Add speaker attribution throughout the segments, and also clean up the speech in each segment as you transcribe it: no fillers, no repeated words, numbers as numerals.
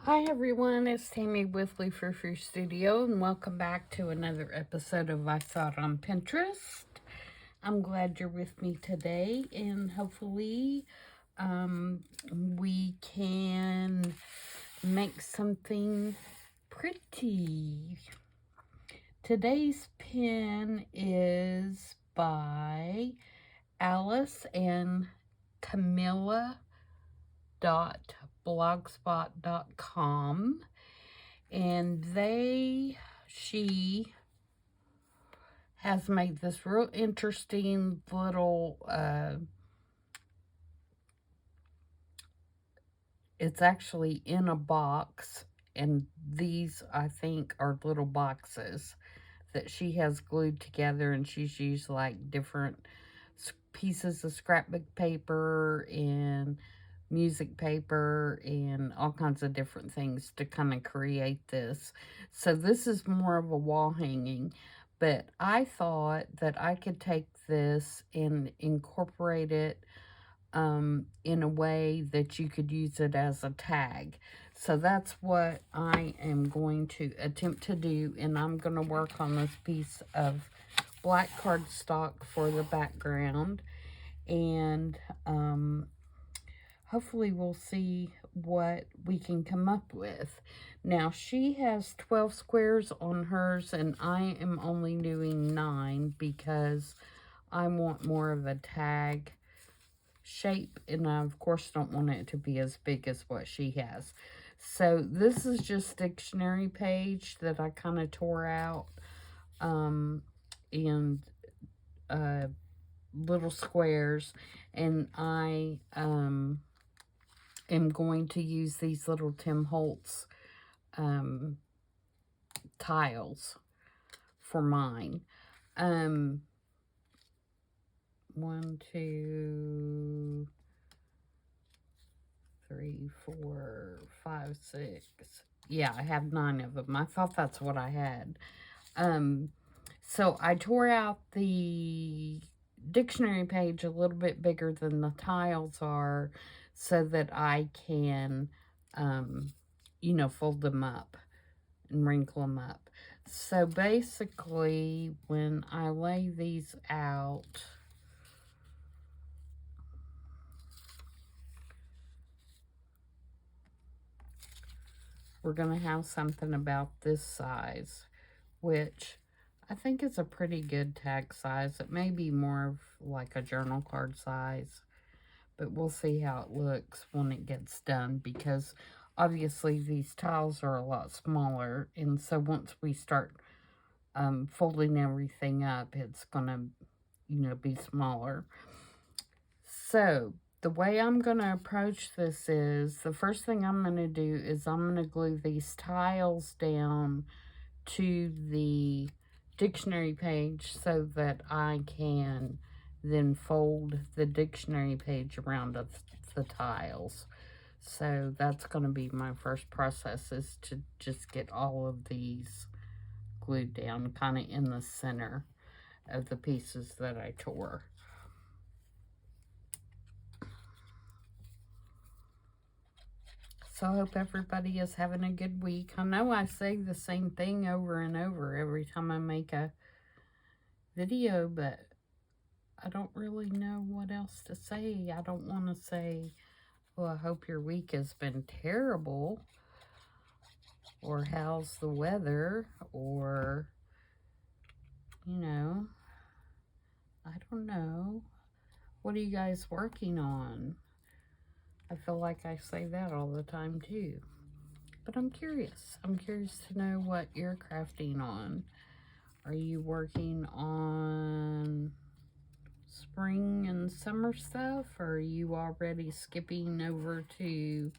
Speaker 1: Hi everyone, it's Tammy with Frou-frou Studio, and welcome back to another episode of I Saw It on Pinterest. I'm glad you're with me today, and hopefully we can make something pretty. Today's pin is by Alice and Camilla.blogspot.com. And she has made this real interesting little, it's actually in a box, and these, I think, are little boxes that she has glued together, and she's used, like, different pieces of scrapbook paper and music paper and all kinds of different things to kind of create this. So this is more of a wall hanging, but I thought that I could take this and incorporate it in a way that you could use it as a tag. So that's what I am going to attempt to do, and I'm going to work on this piece of black cardstock for the background, and hopefully we'll see what we can come up with. Now, she has 12 squares on hers, and I am only doing 9 because I want more of a tag shape, and I, of course, don't want it to be as big as what she has. So this is just dictionary page that I kind of tore out, and little squares, and I am going to use these little Tim Holtz tiles for mine. 1, 2, 3, 4, 5, 6. Yeah, I have 9 of them. I thought that's what I had. So I tore out the dictionary page a little bit bigger than the tiles are, so that I can, fold them up and wrinkle them up. So basically, when I lay these out, we're going to have something about this size, which I think is a pretty good tag size. It may be more of like a journal card size, but we'll see how it looks when it gets done, because obviously these tiles are a lot smaller, and so once we start folding everything up, it's gonna, be smaller. So the way I'm gonna approach this is, the first thing I'm gonna do is I'm gonna glue these tiles down to the dictionary page so that I can then fold the dictionary page around the tiles. So that's going to be my first process, is to just get all of these glued down kind of in the center of the pieces that I tore. So I hope everybody is having a good week. I know I say the same thing over and over every time I make a video, but I don't really know what else to say. I don't want to say, well, I hope your week has been terrible, or how's the weather, or, I don't know. What are you guys working on? I feel like I say that all the time too. But I'm curious. I'm curious to know what you're crafting on. Are you working on spring and summer stuff, or are you already skipping over to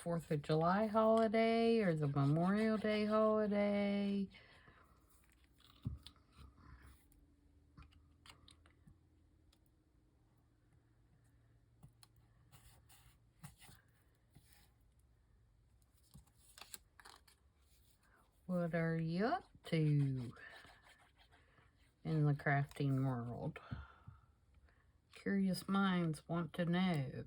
Speaker 1: 4th of July holiday or the Memorial Day holiday? What are you up to in the crafting world? Curious minds want to know.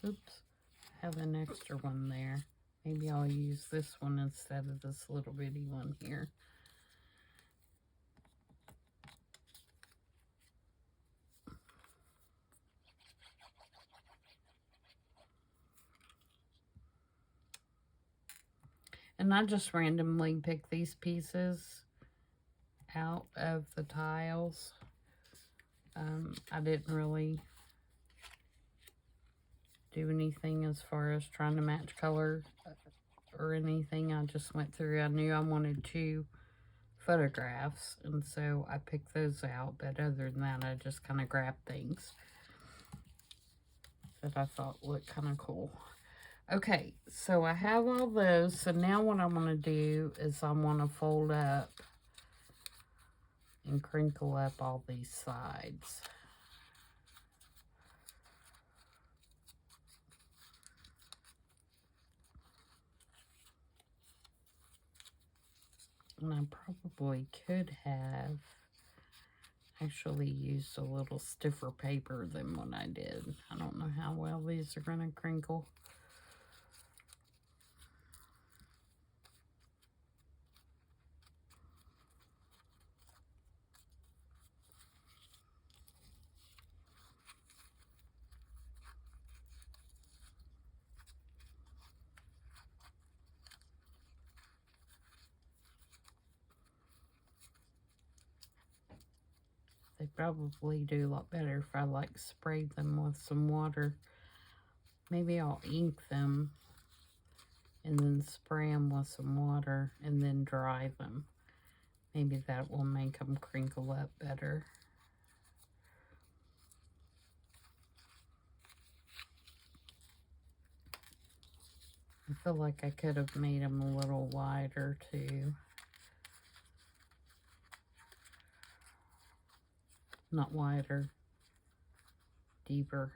Speaker 1: Oops, I have an extra one there. Maybe I'll use this one instead of this little bitty one here. And I just randomly pick these pieces out of the tiles. I didn't really do anything as far as trying to match color or anything. I just went through. I knew I wanted 2 photographs, and so I picked those out. But other than that, I just kind of grabbed things that I thought looked kind of cool. Okay, so I have all those. So now what I'm going to do is I want to fold up and crinkle up all these sides. And I probably could have actually used a little stiffer paper than what I did. I don't know how well these are going to crinkle. They probably do a lot better if I like spray them with some water. Maybe I'll ink them and then spray them with some water and then dry them. Maybe that will make them crinkle up better. I feel like I could have made them a little wider too. Not wider, deeper.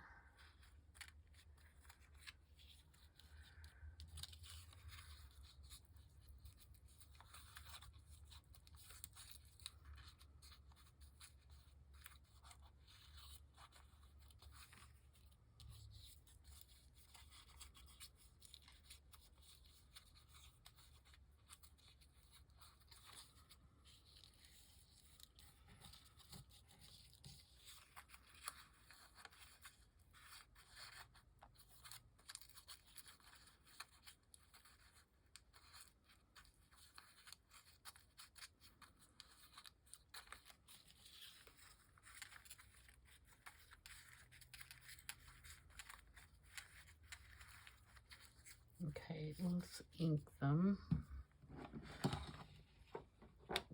Speaker 1: Okay, let's ink them.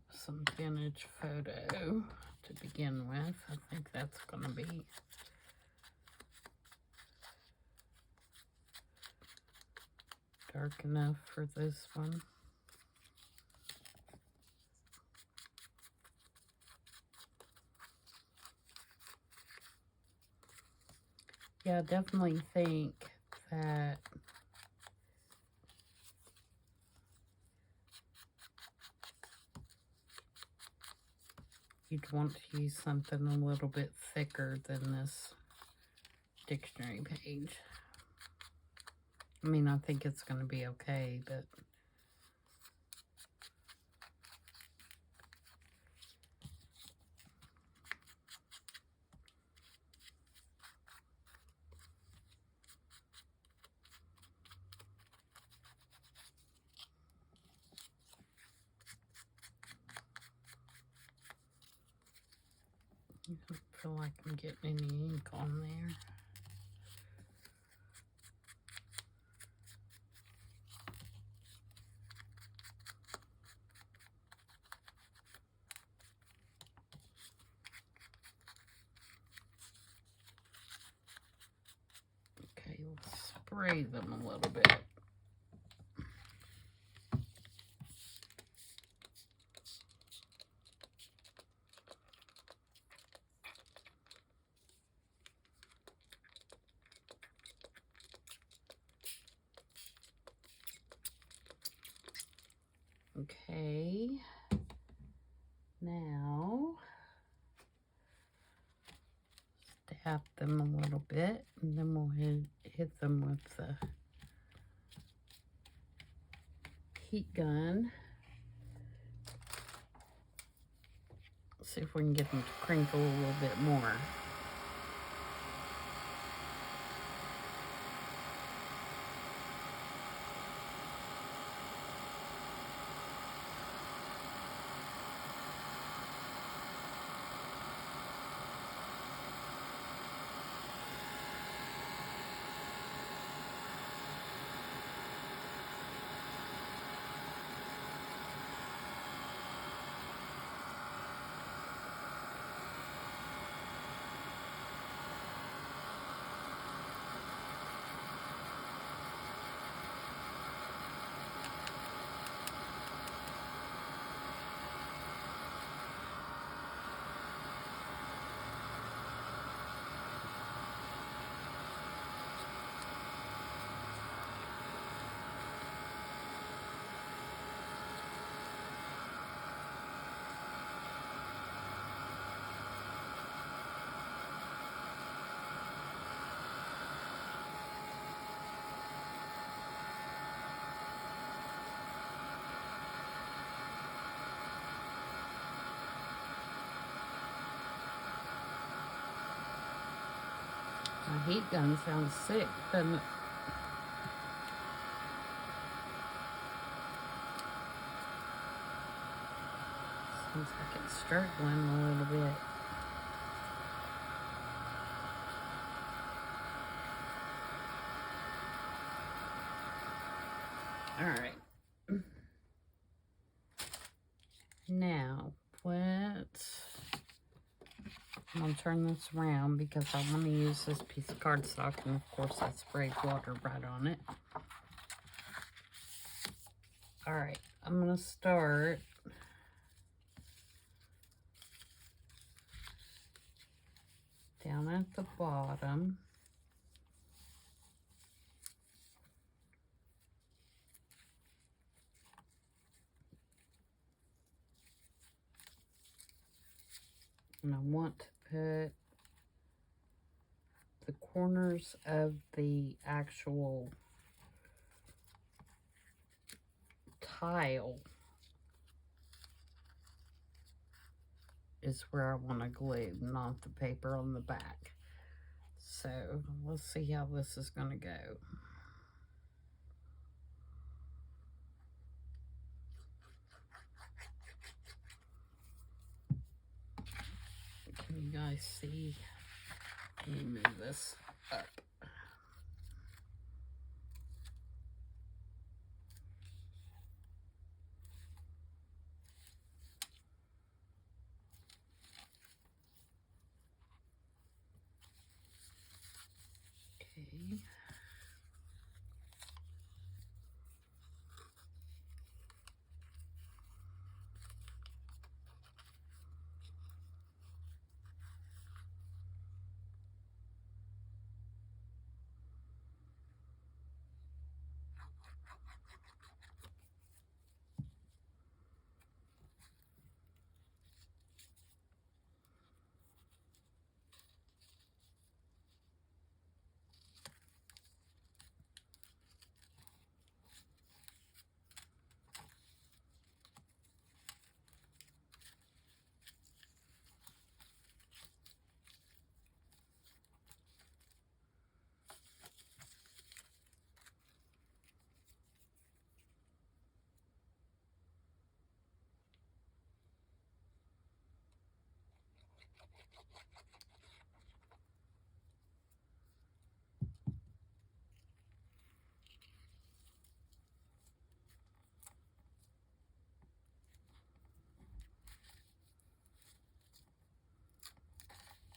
Speaker 1: Some vintage photo to begin with. I think that's going to be dark enough for this one. Yeah, I definitely think that you'd want to use something a little bit thicker than this dictionary page. I mean, I think it's going to be okay, but I don't feel like I'm getting any ink on there. Okay, let's spray them a little bit. Okay, now tap them a little bit, and then we'll hit them with the heat gun. See if we can get them to crinkle a little bit more. My heat gun sounds sick, doesn't it? Seems like it's struggling a little bit. All right. Now, I'm going to turn this around because I want to use this piece of cardstock, and of course I sprayed water right on it. All right, I'm going to start down at the bottom. And I want to put the corners of the actual tile is where I want to glue, not the paper on the back. So let's see how this is going to go. Can you guys see? Let me move this up. Okay.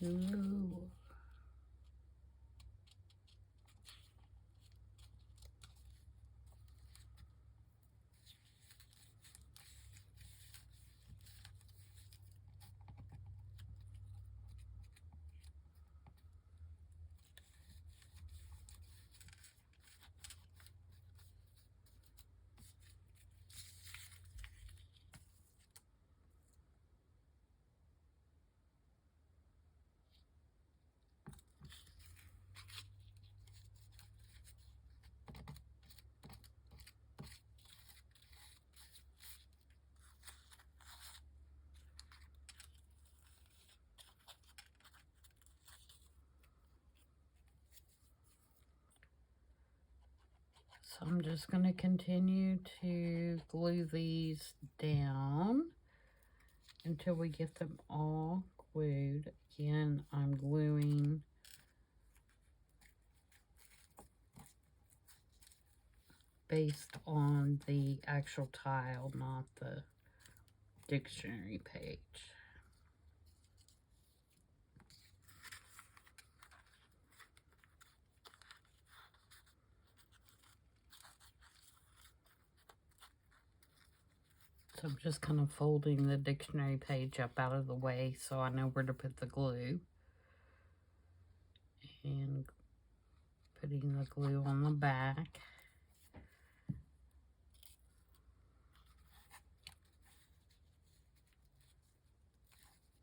Speaker 1: Ooh. So I'm just going to continue to glue these down until we get them all glued. Again, I'm gluing based on the actual tile, not the dictionary page. So I'm just kind of folding the dictionary page up out of the way so I know where to put the glue. And putting the glue on the back.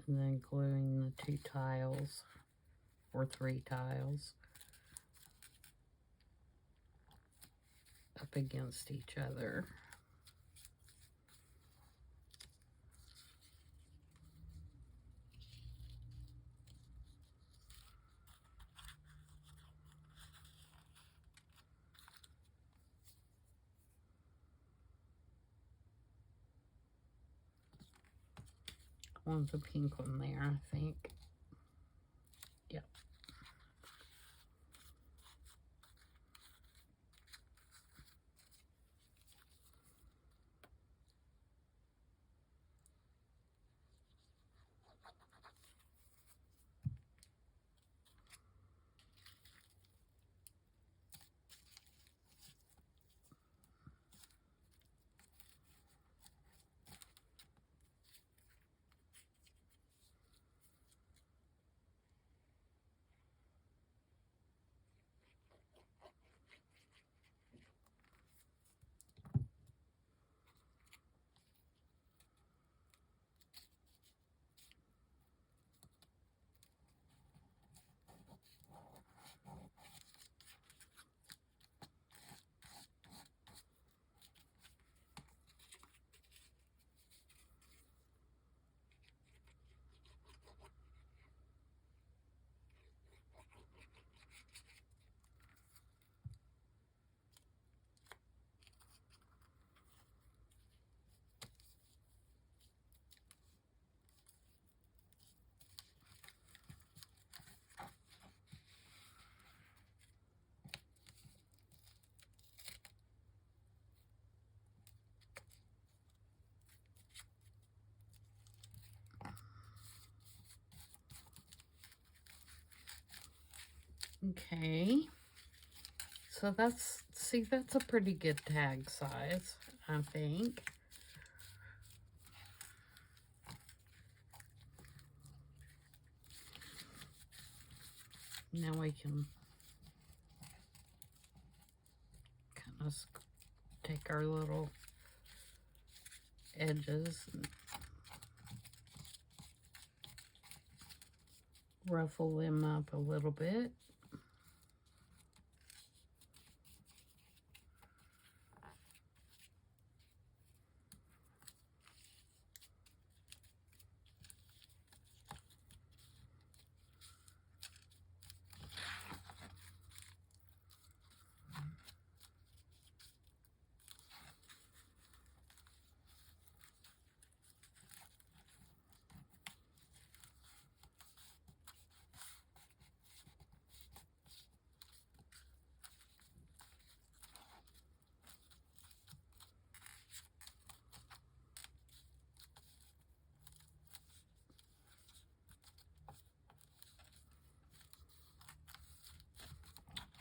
Speaker 1: And then gluing the 2 tiles or 3 tiles up against each other. One's a pink one there, I think. Yep. Okay. So that's a pretty good tag size, I think. Now we can kind of take our little edges and ruffle them up a little bit.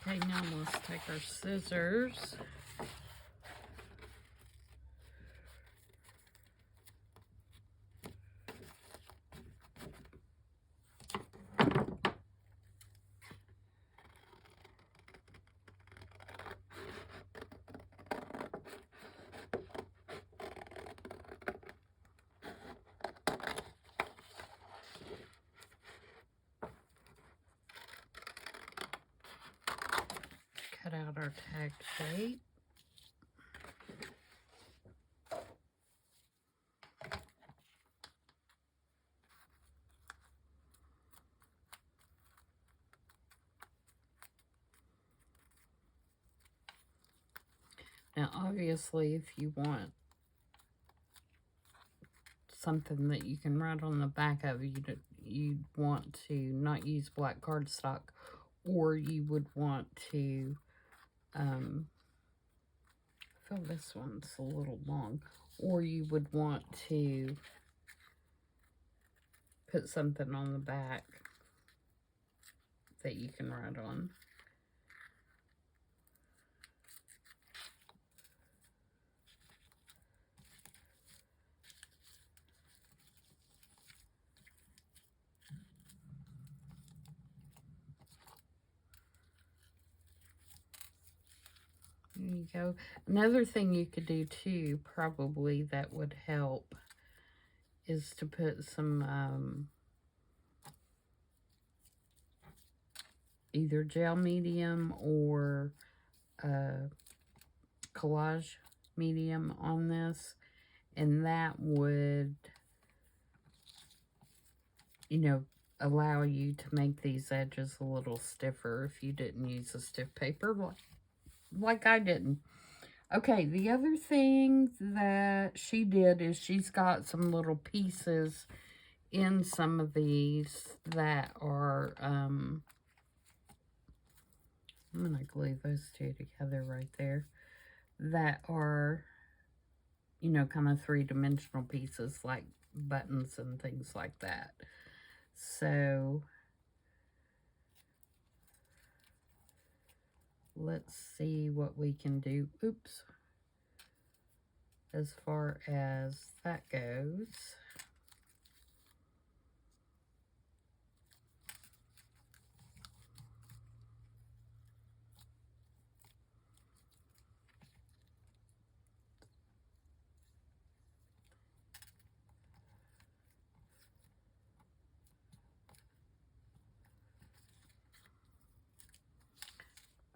Speaker 1: Okay, now let's take our scissors. Cut out our tag shape. Now, obviously, if you want something that you can write on the back of, you'd want to not use black cardstock, or you would want to, I feel this one's a little long, or you would want to put something on the back that you can write on. There you go. Another thing you could do too, probably that would help, is to put some either gel medium or collage medium on this, and that would, you know, allow you to make these edges a little stiffer if you didn't use a stiff paper like I didn't. Okay, the other thing that she did is she's got some little pieces in some of these that are, I'm going to glue those two together right there, that are, you know, kind of three-dimensional pieces like buttons and things like that. So let's see what we can do. Oops. As far as that goes.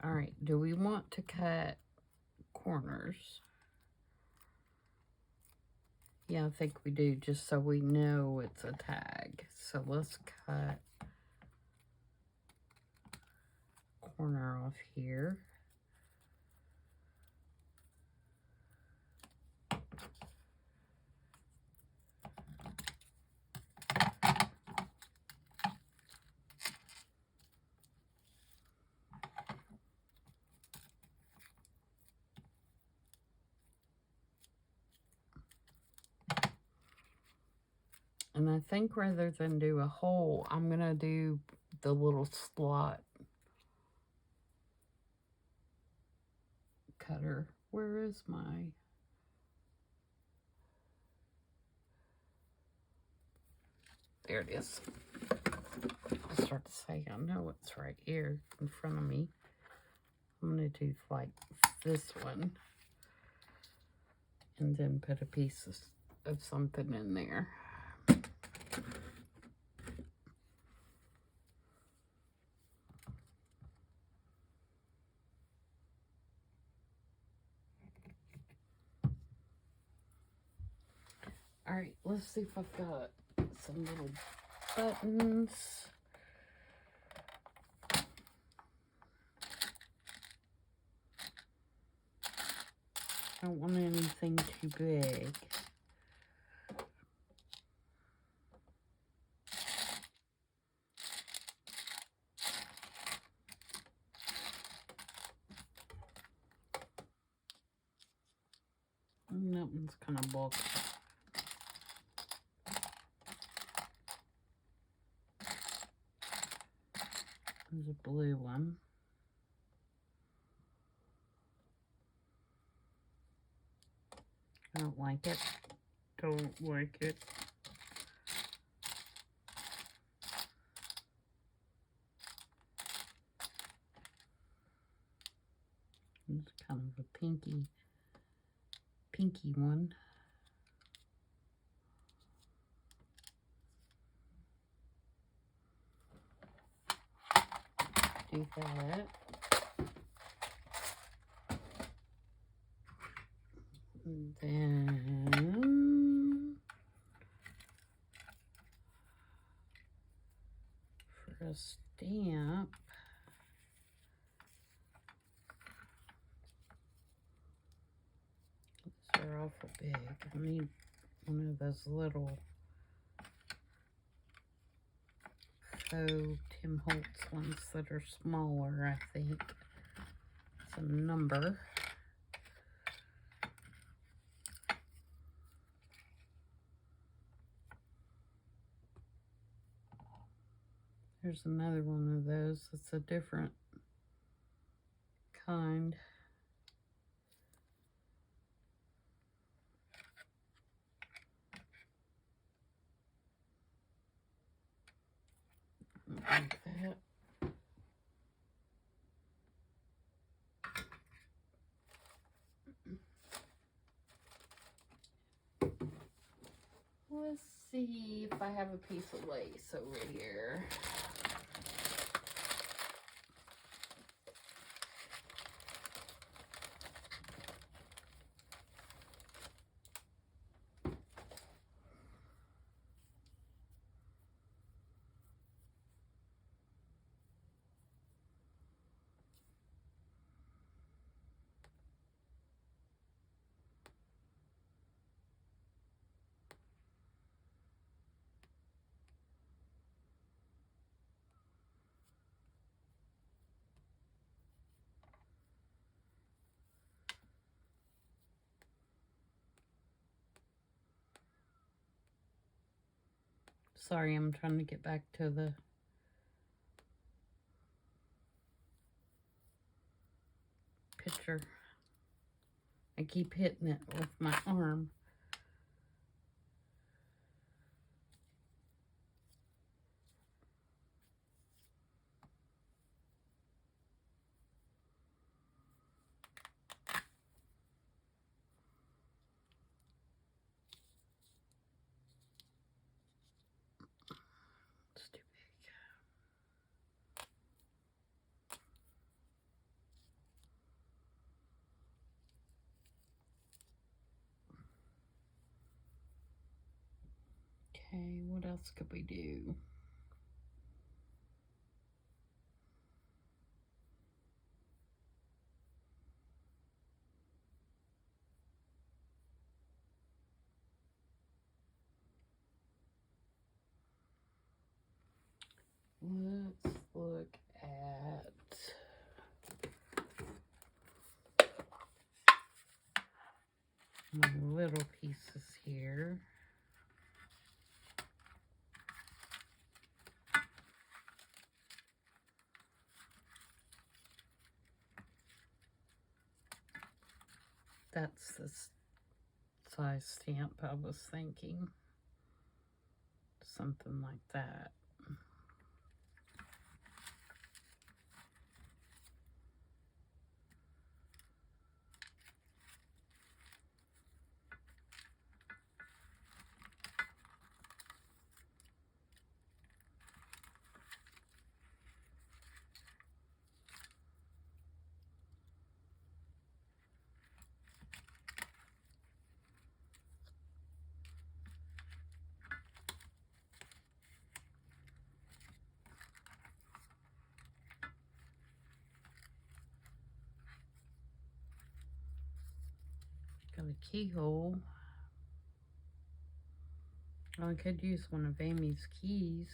Speaker 1: All right, do we want to cut corners? Yeah, I think we do, just so we know it's a tag. So let's cut corner off here. And I think rather than do a hole, I'm going to do the little slot cutter. Where is my... There it is. I start to say, I know it's right here in front of me. I'm going to do like this one. And then put a piece of something in there. All right, let's see if I've got some little buttons. I don't want anything too big. And that one's kind of bulky. There's a blue one. I don't like it. Don't like it. It's kind of a pinky one. Do that. And then for a stamp, awful big. I need one of those little faux Tim Holtz ones that are smaller, I think. It's a number. There's another one of those. It's a different kind. Like that. Let's see if I have a piece of lace over here. Sorry, I'm trying to get back to the picture. I keep hitting it with my arm. It's too big. Okay, what else could we do? Let's look at my little pieces here. That's the size stamp I was thinking. Something like that. Got a keyhole. Oh, I could use one of Amy's keys.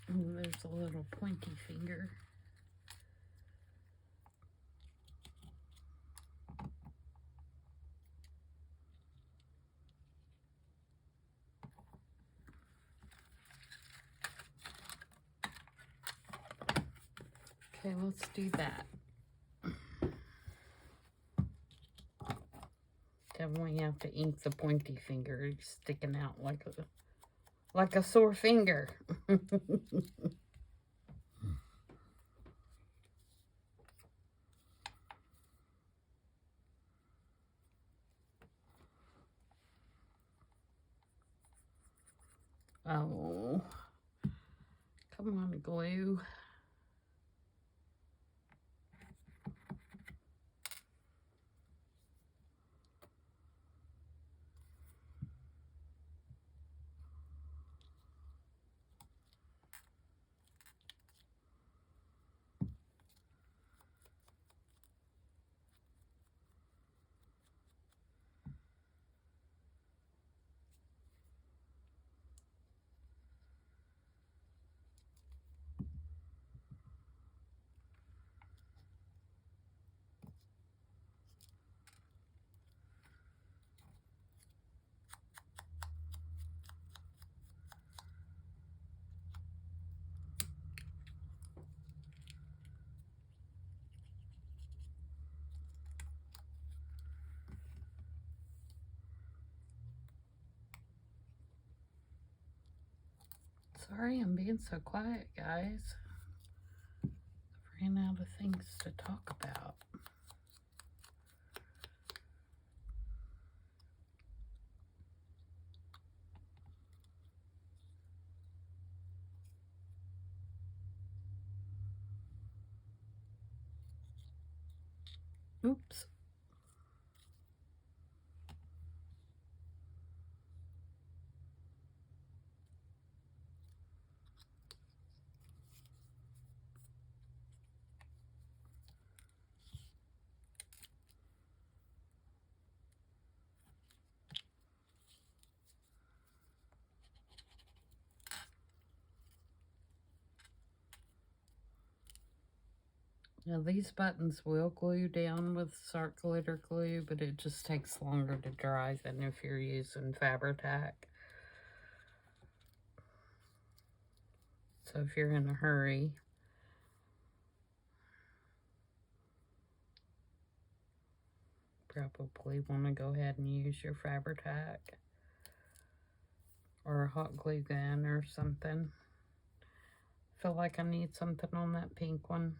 Speaker 1: Oh, there's a little pointy finger. Okay, let's do that. Definitely have to ink the pointy finger. It's sticking out like a sore finger. Oh, come on, glue. Sorry, I'm being so quiet, guys. I ran out of things to talk about. Oops. Now these buttons will glue down with Sark glitter glue, but it just takes longer to dry than if you're using Fabri-Tac. So if you're in a hurry, probably want to go ahead and use your Fabri-Tac or a hot glue gun or something. Feel like I need something on that pink one.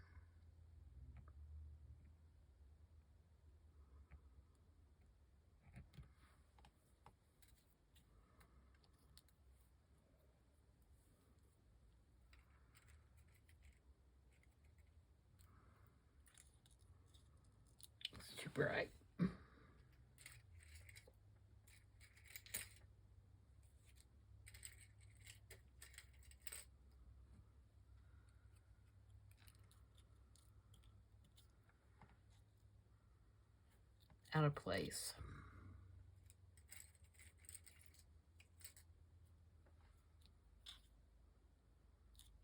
Speaker 1: It's too bright. Out of place.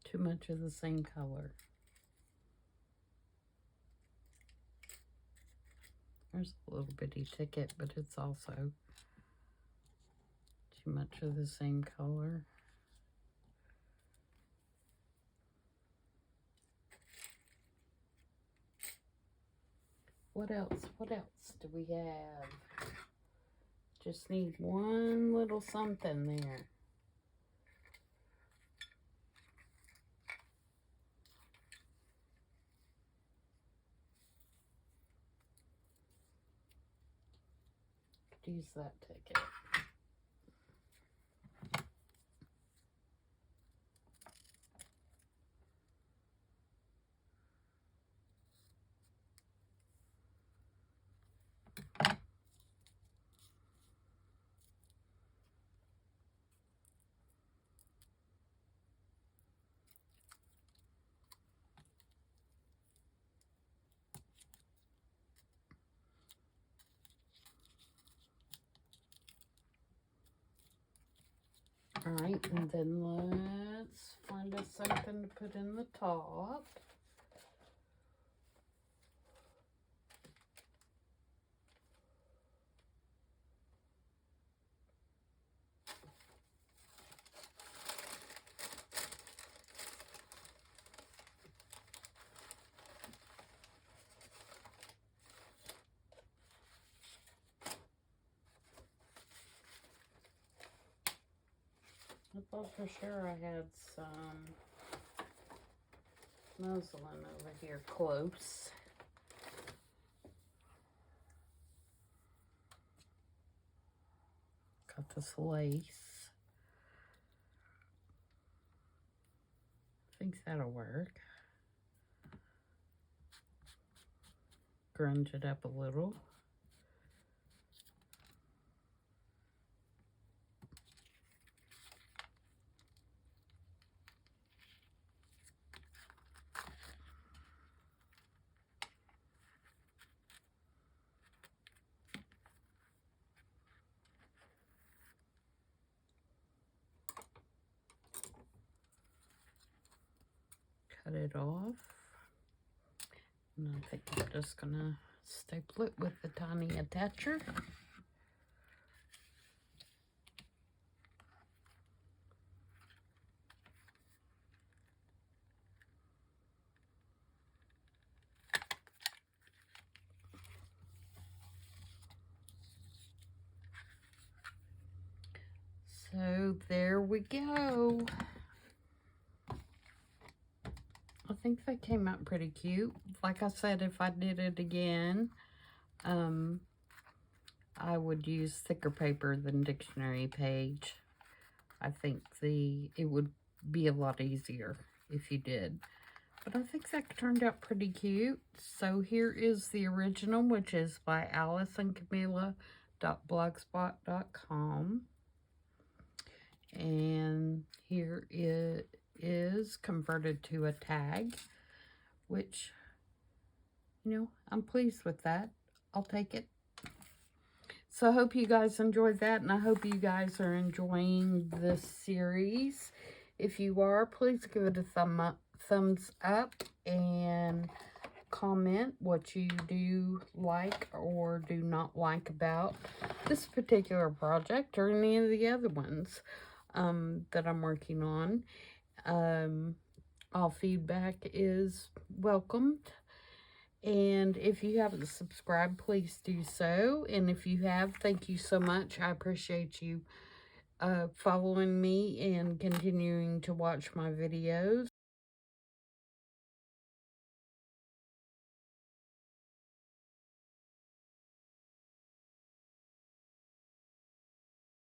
Speaker 1: Too much of the same color. There's a little bitty ticket, but it's also too much of the same color. What else? What else do we have? Just need one little something there. Could use that ticket. All right, and then let's find us something to put in the top. thought for sure I had some muslin over here close. Got this lace. I think that'll work. Grunge it up a little. Cut it off. And I think I'm just gonna staple it with the tiny attacher. So there we go. I think that came out pretty cute. Like I said, if I did it again, I would use thicker paper than dictionary page. I think it would be a lot easier if you did. But I think that turned out pretty cute. So here is the original, which is by Alice and Camilla.blogspot.com. And here it is converted to a tag, which, you know, I'm pleased with that. I'll take it. So I hope you guys enjoyed that, and I hope you guys are enjoying this series. If you are, please give it a thumbs up and comment what you do like or do not like about this particular project or any of the other ones that I'm working on. All feedback is welcomed. And if you haven't subscribed, please do so. And if you have, thank you so much. I appreciate you following me and continuing to watch my videos.